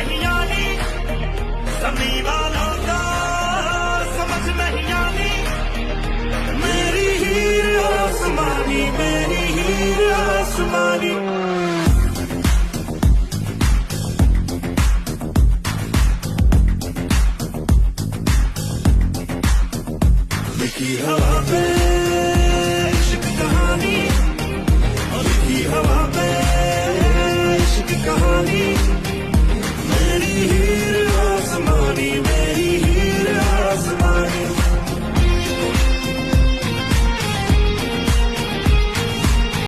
नहीं आनी, सभी वालों का समझ नहीं आनी, मेरी हीर आसमानी, मेरी हीर आसमानी। लिखी हवा पे इश्क कहानी, लिखी हवा पे इश्क कहानी, मेरी